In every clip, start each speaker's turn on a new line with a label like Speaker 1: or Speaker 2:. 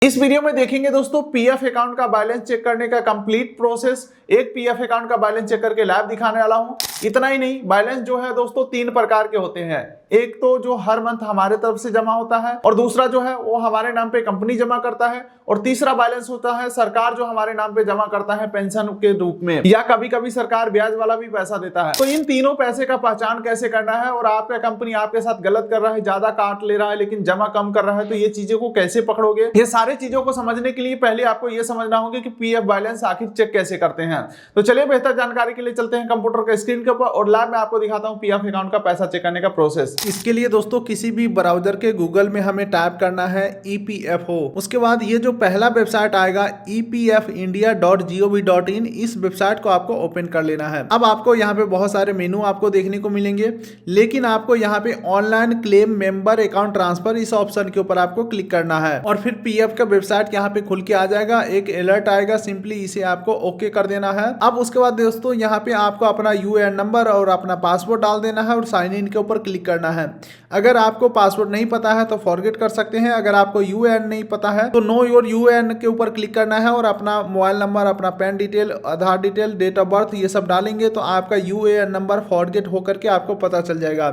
Speaker 1: इस वीडियो में देखेंगे दोस्तों पीएफ अकाउंट का बैलेंस चेक करने का कंप्लीट प्रोसेस। एक पीएफ अकाउंट का बैलेंस चेक करके लाइव दिखाने वाला हूं। इतना ही नहीं, बैलेंस जो है दोस्तों 3 प्रकार के होते हैं। एक तो जो हर मंथ हमारे तरफ से जमा होता है, और दूसरा जो है वो हमारे नाम पे कंपनी जमा करता है, और तीसरा बैलेंस होता है सरकार जो हमारे नाम पे जमा करता है पेंशन के रूप में, या कभी कभी सरकार ब्याज वाला भी पैसा देता है। तो इन तीनों पैसे का पहचान कैसे करना है, और आपका कंपनी आपके साथ गलत कर रहा है, ज्यादा काट ले रहा है लेकिन जमा कम कर रहा है, तो ये चीजों को कैसे पकड़ोगे। ये सारी चीजों को समझने के लिए पहले आपको ये समझना होगा कि पीएफ बैलेंस आखिर चेक कैसे करते हैं। तो चलिए बेहतर जानकारी के लिए चलते हैं कंप्यूटर के स्क्रीन के ऊपर, और लाइव में आपको दिखाता हूं पीएफ अकाउंट का पैसा चेक करने का प्रोसेस।
Speaker 2: इसके लिए दोस्तों किसी भी ब्राउजर के गूगल में हमें टाइप करना है EPFO। उसके बाद ये जो पहला वेबसाइट आएगा EPFindia.gov.in, इस वेबसाइट को आपको ओपन कर लेना है। अब आपको यहाँ पे बहुत सारे मेनू आपको देखने को मिलेंगे, लेकिन आपको यहाँ पे online claim member account transfer इस ऑप्शन के ऊपर आपको क्लिक करना है, और फिर पीएफ का वेबसाइट यहाँ पे खुल के आ जाएगा। एक अलर्ट आएगा, सिंपली इसे आपको ओके कर देना है। अब उसके बाद दोस्तों यहाँ पे आपको अपना यूएएन नंबर और अपना पासवर्ड डाल देना है, और साइन इन के ऊपर क्लिक करना है। अगर आपको पासवर्ड नहीं पता है तो फॉरगेट कर सकते हैं। अगर आपको यूएएन नहीं पता है तो नो योर यूएएन के ऊपर क्लिक करना है, और अपना मोबाइल नंबर, अपना PAN detail, Aadhaar detail, date of birth, ये सब डालेंगे तो आपका यूएएन नंबर फॉरगेट होकर के आपको पता चल जाएगा।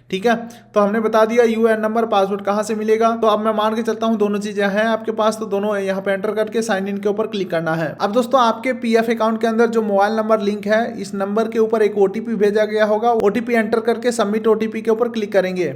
Speaker 2: ठीक है, तो हमने बता दिया यूएएन नंबर, पासवर्ड कहाँ से मिलेगा। तो अब मैं मान के चलता हूँ दोनों चीजें हैं आपके पास, तो दोनों यहाँ पे एंटर करके साइन इन के ऊपर क्लिक करना है। अब दोस्तों आपके पीएफ अकाउंट के अंदर जो मोबाइल नंबर लिंक है, इस नंबर के ऊपर एक ओटीपी भेजा गया होगा। ओटीपी एंटर करके सबमिट ओटीपी के ऊपर क्लिक करेंगे,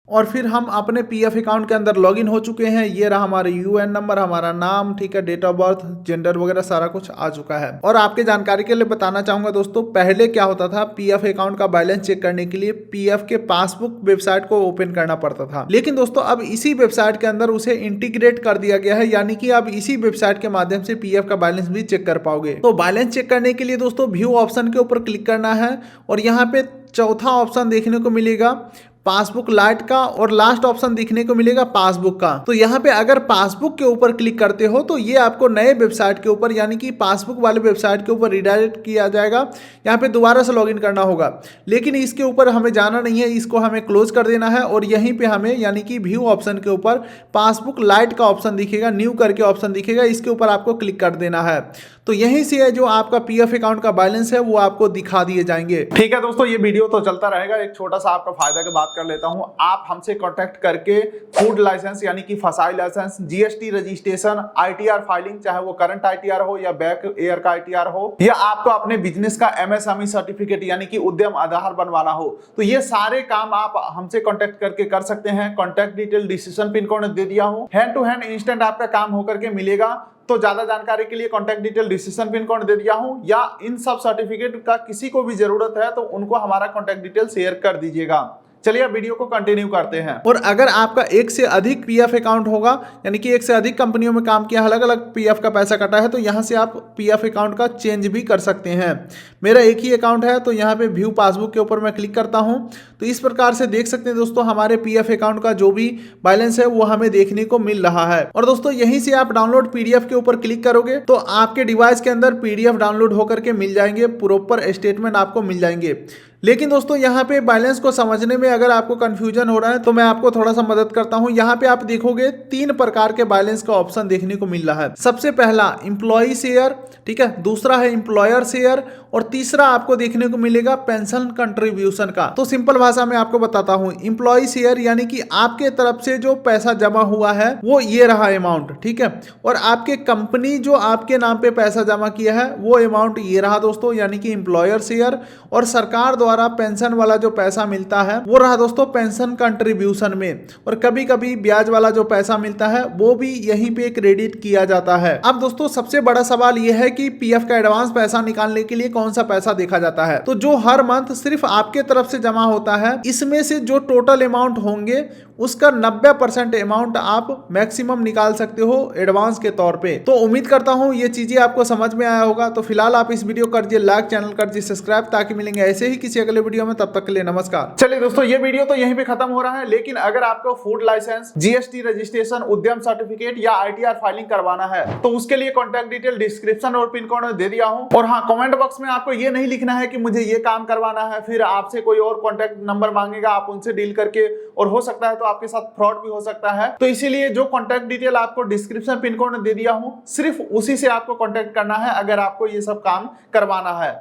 Speaker 2: और फिर हम अपने पीएफ अकाउंट के अंदर लॉगिन हो चुके हैं। ये रहा हमारे यूएएन नंबर, हमारा नाम, ठीक है, डेट ऑफ बर्थ, जेंडर वगैरह सारा कुछ आ चुका है। और आपके जानकारी के लिए बताना चाहूंगा दोस्तों, पहले क्या होता था, पीएफ अकाउंट का बैलेंस चेक करने के लिए पीएफ के पासबुक वेबसाइट को ओपन करना पड़ता था, लेकिन दोस्तों अब इसी वेबसाइट के अंदर उसे इंटीग्रेट कर दिया गया है, यानी कि अब इसी वेबसाइट के माध्यम से पीएफ का बैलेंस भी चेक कर पाओगे। तो बैलेंस चेक करने के लिए दोस्तों व्यू ऑप्शन के ऊपर क्लिक करना है, और यहाँ पे चौथा ऑप्शन देखने को मिलेगा पासबुक लाइट का, और लास्ट ऑप्शन दिखने को मिलेगा पासबुक का। तो यहाँ पे अगर पासबुक के ऊपर क्लिक करते हो तो ये आपको नए वेबसाइट के ऊपर, यानी कि पासबुक वाले वेबसाइट के ऊपर रिडायरेक्ट किया जाएगा। यहाँ पे दोबारा से लॉगिन करना होगा, लेकिन इसके ऊपर हमें जाना नहीं है, इसको हमें क्लोज कर देना है। और यहीं पे हमें यानी कि व्यू ऑप्शन के ऊपर पासबुक लाइट का ऑप्शन दिखेगा, न्यू करके ऑप्शन दिखेगा, इसके ऊपर आपको क्लिक कर देना है। तो यहीं से जो आपका पीएफ अकाउंट का बैलेंस है वो आपको दिखा दिए जाएंगे।
Speaker 1: ठीक है दोस्तों, ये वीडियो तो चलता रहेगा। एक छोटा सा आपका फायदा की बात कर लेता हूं। आप हमसे कांटेक्ट करके फूड लाइसेंस यानी कि FSSAI licence, GST registration, ITR filing, चाहे वो करंट आईटीआर हो या बैक ईयर का आईटीआर हो, या आपको अपने बिजनेस का एमएसएमई सर्टिफिकेट यानी कि उद्यम आधार बनवाना हो, तो ये सारे काम आप हमसे कांटेक्ट करके कर सकते हैं। Contact detail description pin code दे दिया हूं, हैंड टू हैंड इंस्टेंट आपका काम होकर के मिलेगा। तो ज्यादा जानकारी के लिए contact detail description pin code दे दिया हूं, या इन सब सर्टिफिकेट का किसी को भी जरूरत है तो उनको हमारा कांटेक्ट डिटेल शेयर कर दीजिएगा। चलिए अब वीडियो को कंटिन्यू करते हैं।
Speaker 2: और अगर आपका एक से अधिक पीएफ अकाउंट होगा, यानी कि एक से अधिक कंपनियों में काम किया, अलग अलग पीएफ का पैसा कटा है, तो यहाँ से आप पीएफ अकाउंट का चेंज भी कर सकते हैं। मेरा एक ही अकाउंट है, तो यहाँ पे व्यू पासबुक के ऊपर मैं क्लिक करता हूँ, तो इस प्रकार से देख सकते हैं दोस्तों हमारे पीएफ अकाउंट का जो भी बैलेंस है वो हमें देखने को मिल रहा है। और दोस्तों यहीं से आप डाउनलोड पीडीएफ के ऊपर क्लिक करोगे तो आपके डिवाइस के अंदर पीडीएफ डाउनलोड होकर के मिल जाएंगे, प्रॉपर स्टेटमेंट आपको मिल जाएंगे। लेकिन दोस्तों यहाँ पे बैलेंस को समझने में अगर आपको कंफ्यूजन हो रहा है तो मैं आपको थोड़ा सा मदद करता हूँ। यहाँ पे आप देखोगे 3 प्रकार के बैलेंस का ऑप्शन देखने को मिल रहा है। सबसे पहला एम्प्लॉय शेयर, ठीक है, दूसरा है एम्प्लॉयर शेयर, और तीसरा आपको देखने को मिलेगा पेंशन कंट्रीब्यूशन का। तो सिंपल भाषा में आपको बताता हूँ, एम्प्लॉय शेयर यानी कि आपके तरफ से जो पैसा जमा हुआ है वो ये रहा अमाउंट, ठीक है, और आपके कंपनी जो आपके नाम पे पैसा जमा किया है वो अमाउंट ये रहा दोस्तों, यानी कि एम्प्लॉयर शेयर। और सरकार द्वारा पेंशन वाला जो पैसा मिलता है वो रहा दोस्तों पेंशन कंट्रीब्यूशन में, और कभी कभी ब्याज वाला जो पैसा मिलता है वो भी यहीं पे क्रेडिट किया जाता है। अब दोस्तों सबसे बड़ा सवाल यह है कि पीएफ का एडवांस पैसा निकालने के लिए कौन सा पैसा देखा जाता है। तो जो हर मंथ सिर्फ आपके तरफ से जमा होता है, इसमें से जो टोटल अमाउंट होंगे उसका 90% अमाउंट आप मैक्सिमम निकाल सकते हो एडवांस के तौर पे। तो उम्मीद करता हूं ये चीजें आपको समझ में आया होगा। तो फिलहाल आप इस वीडियो कर दीजिए लाइक, चैनल कर दीजिए सब्सक्राइब, ताकि मिलेंगे ऐसे ही किसी अगले वीडियो में। तब तक के लिए नमस्कार।
Speaker 1: चलिए दोस्तों, ये वीडियो तो यहीं पे खत्म हो रहा है, लेकिन अगर आपको फूड लाइसेंस, जीएसटी रजिस्ट्रेशन, उद्यम सर्टिफिकेट या आईटीआर फाइलिंग करवाना है तो उसके लिए कांटेक्ट डिटेल डिस्क्रिप्शन और पिन कोड दे दिया हूं। और हाँ, कमेंट बॉक्स में आपको ये नहीं लिखना है कि मुझे ये काम करवाना है, फिर आपसे कोई और कांटेक्ट नंबर मांगेगा, आप उनसे डील करके, और हो सकता है तो आपके साथ फ्रॉड भी हो सकता है। तो इसीलिए जो कॉन्टैक्ट डिटेल आपको डिस्क्रिप्शन पिन कोड में दे दिया हूं, सिर्फ उसी से आपको कॉन्टैक्ट करना है अगर आपको ये सब काम करवाना है।